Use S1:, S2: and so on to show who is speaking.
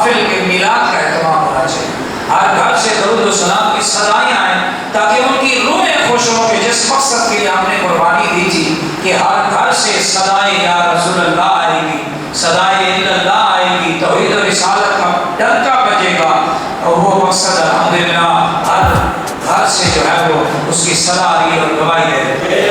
S1: महफिल के मिलाद का एहतमाम होना चाहिए। हर घर से दरूद व सलाम की सदाएं आए ताकि उनकी रूहें खुश हों कि जिस मकसद के लिए हमने कुर्बानी दी थी कि हर घर से सदाएं या रसूलल्लाह आएगी, सदाएं इल्लल्लाह आएगी, तौहीद और रिसालत का डंका बजेगा। और वो मकसद अल्हम्दुलिल्लाह हर घर से जो है वो उसकी सदा आ रही और गवाही दे रही है।